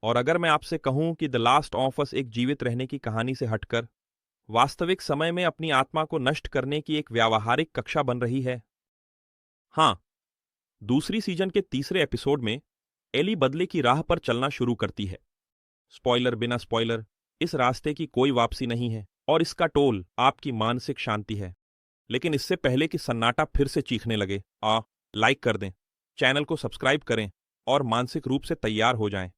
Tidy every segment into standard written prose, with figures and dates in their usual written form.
और अगर मैं आपसे कहूं कि द लास्ट ऑफ अस एक जीवित रहने की कहानी से हटकर वास्तविक समय में अपनी आत्मा को नष्ट करने की एक व्यावहारिक कक्षा बन रही है। हाँ, दूसरी सीजन के तीसरे एपिसोड में एली बदले की राह पर चलना शुरू करती है। स्पॉइलर बिना स्पॉइलर, इस रास्ते की कोई वापसी नहीं है और इसका टोल आपकी मानसिक शांति है। लेकिन इससे पहले कि सन्नाटा फिर से चीखने लगे, लाइक कर दें, चैनल को सब्सक्राइब करें और मानसिक रूप से तैयार हो जाएं,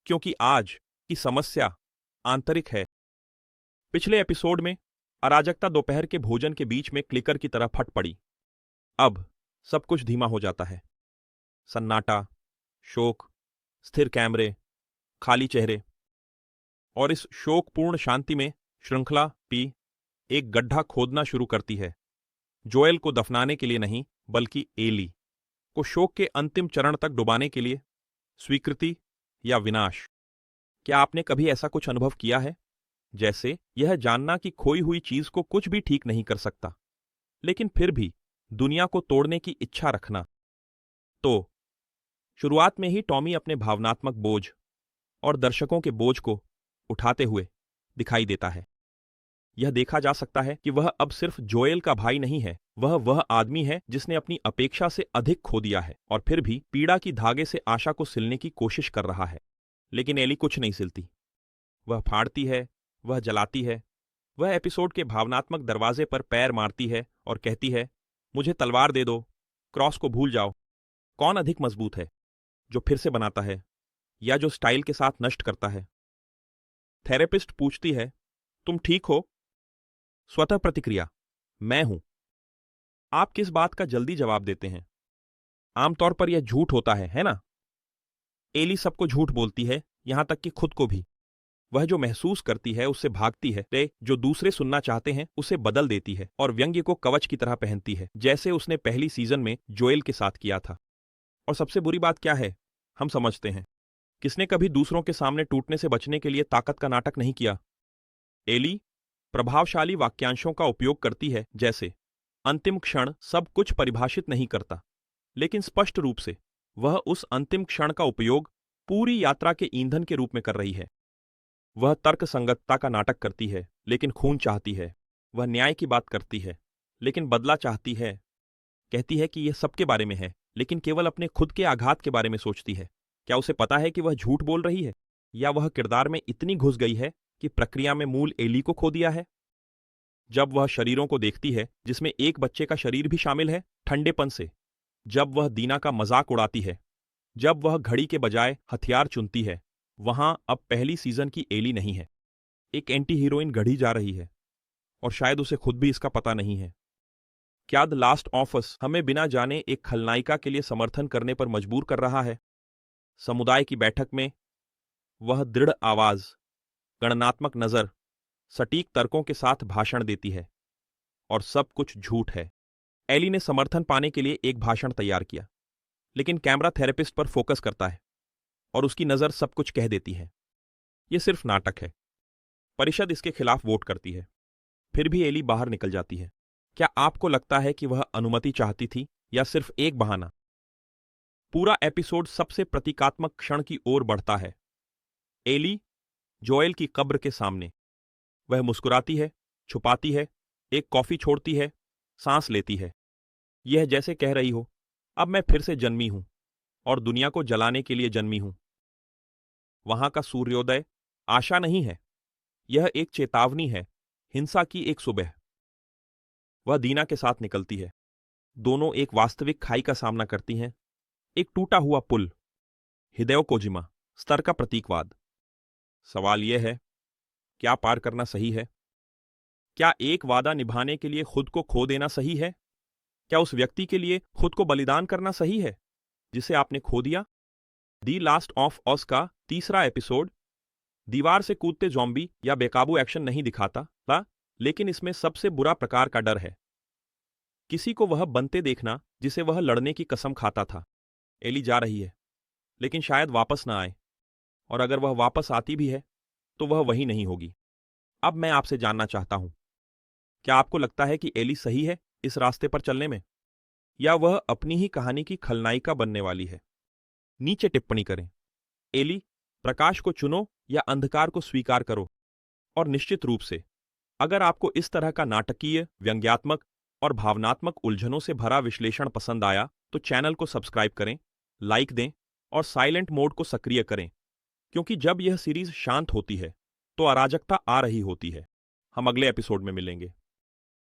क्योंकि आज की समस्या आंतरिक है। पिछले एपिसोड में अराजकता दोपहर के भोजन के बीच में क्लिकर की तरह फट पड़ी। अब सब कुछ धीमा हो जाता है। सन्नाटा, शोक, स्थिर कैमरे, खाली चेहरे, और इस शोकपूर्ण शांति में श्रृंखला पी एक गड्ढा खोदना शुरू करती है। जोएल को दफनाने के लिए नहीं, बल्कि एली को शोक के अंतिम चरण तक डुबाने के लिए। स्वीकृति या विनाश। क्या आपने कभी ऐसा कुछ अनुभव किया है, जैसे यह जानना कि खोई हुई चीज को कुछ भी ठीक नहीं कर सकता, लेकिन फिर भी दुनिया को तोड़ने की इच्छा रखना? तो शुरुआत में ही टॉमी अपने भावनात्मक बोझ और दर्शकों के बोझ को उठाते हुए दिखाई देता है। यह देखा जा सकता है कि वह अब सिर्फ जोएल का भाई नहीं है, वह आदमी है जिसने अपनी अपेक्षा से अधिक खो दिया है और फिर भी पीड़ा की धागे से आशा को सिलने की कोशिश कर रहा है। लेकिन एली कुछ नहीं सिलती। वह फाड़ती है, वह जलाती है, वह एपिसोड के भावनात्मक दरवाजे पर पैर मारती है और कहती है, मुझे तलवार दे दो, क्रॉस को भूल जाओ। कौन अधिक मजबूत है, जो फिर से बनाता है या जो स्टाइल के साथ नष्ट करता है? थेरेपिस्ट पूछती है, तुम ठीक हो? स्वतः प्रतिक्रिया, मैं हूं। आप किस बात का जल्दी जवाब देते हैं? आमतौर पर यह झूठ होता है ना? एली सबको झूठ बोलती है, यहां तक कि खुद को भी। वह जो महसूस करती है उससे भागती है, जो दूसरे सुनना चाहते हैं उसे बदल देती है और व्यंग्य को कवच की तरह पहनती है, जैसे उसने पहली सीजन में जोएल के साथ किया था। और सबसे बुरी बात क्या है, हम समझते हैं। किसने कभी दूसरों के सामने टूटने से बचने के लिए ताकत का नाटक नहीं किया? एली प्रभावशाली वाक्यांशों का उपयोग करती है, जैसे अंतिम क्षण सब कुछ परिभाषित नहीं करता, लेकिन स्पष्ट रूप से वह उस अंतिम क्षण का उपयोग पूरी यात्रा के ईंधन के रूप में कर रही है। वह तर्क संगतता का नाटक करती है, लेकिन खून चाहती है। वह न्याय की बात करती है, लेकिन बदला चाहती है। कहती है कि यह सबके बारे में है, लेकिन केवल अपने खुद के आघात के बारे में सोचती है। क्या उसे पता है कि वह झूठ बोल रही है, या वह किरदार में इतनी घुस गई है कि प्रक्रिया में मूल एली को खो दिया है? जब वह शरीरों को देखती है, जिसमें एक बच्चे का शरीर भी शामिल है, ठंडेपन से, जब वह दीना का मजाक उड़ाती है, जब वह घड़ी के बजाय हथियार चुनती है, वहां अब पहली सीजन की एली नहीं है। एक एंटी हीरोइन गढ़ी जा रही है, और शायद उसे खुद भी इसका पता नहीं है। क्या द लास्ट ऑफ अस हमें बिना जाने एक खलनायिका के लिए समर्थन करने पर मजबूर कर रहा है? समुदाय की बैठक में वह दृढ़ आवाज, गणनात्मक नजर, सटीक तर्कों के साथ भाषण देती है, और सब कुछ झूठ है। एली ने समर्थन पाने के लिए एक भाषण तैयार किया, लेकिन कैमरा थेरेपिस्ट पर फोकस करता है और उसकी नजर सब कुछ कह देती है। यह सिर्फ नाटक है। परिषद इसके खिलाफ वोट करती है, फिर भी एली बाहर निकल जाती है। क्या आपको लगता है कि वह अनुमति चाहती थी, या सिर्फ एक बहाना? पूरा एपिसोड सबसे प्रतीकात्मक क्षण की ओर बढ़ता है। एली जोएल की कब्र के सामने। वह मुस्कुराती है, छुपाती है, एक कॉफी छोड़ती है, सांस लेती है। यह जैसे कह रही हो, अब मैं फिर से जन्मी हूं, और दुनिया को जलाने के लिए जन्मी हूं। वहां का सूर्योदय आशा नहीं है, यह एक चेतावनी है, हिंसा की एक सुबह। वह दीना के साथ निकलती है। दोनों एक वास्तविक खाई का सामना करती हैं, एक टूटा हुआ पुल। हिदेओ कोजिमा, स्तर का प्रतीकवाद। सवाल यह है, क्या पार करना सही है? क्या एक वादा निभाने के लिए खुद को खो देना सही है? क्या उस व्यक्ति के लिए खुद को बलिदान करना सही है जिसे आपने खो दिया? दी लास्ट ऑफ अस का तीसरा एपिसोड दीवार से कूदते ज़ॉम्बी या बेकाबू एक्शन नहीं दिखाता था, लेकिन इसमें सबसे बुरा प्रकार का डर है। किसी को वह बनते देखना जिसे वह लड़ने की कसम खाता था। एली जा रही है, लेकिन शायद वापस ना आए, और अगर वह वापस आती भी है तो वह वही नहीं होगी। अब मैं आपसे जानना चाहता हूं, क्या आपको लगता है कि एली सही है इस रास्ते पर चलने में, या वह अपनी ही कहानी की खलनायिका बनने वाली है? नीचे टिप्पणी करें। एली प्रकाश को चुनो या अंधकार को स्वीकार करो। और निश्चित रूप से, अगर आपको इस तरह का नाटकीय, व्यंग्यात्मक और भावनात्मक उलझनों से भरा विश्लेषण पसंद आया तो चैनल को सब्सक्राइब करें, लाइक दें और साइलेंट मोड को सक्रिय करें, क्योंकि जब यह सीरीज शांत होती है तो अराजकता आ रही होती है। हम अगले एपिसोड में मिलेंगे।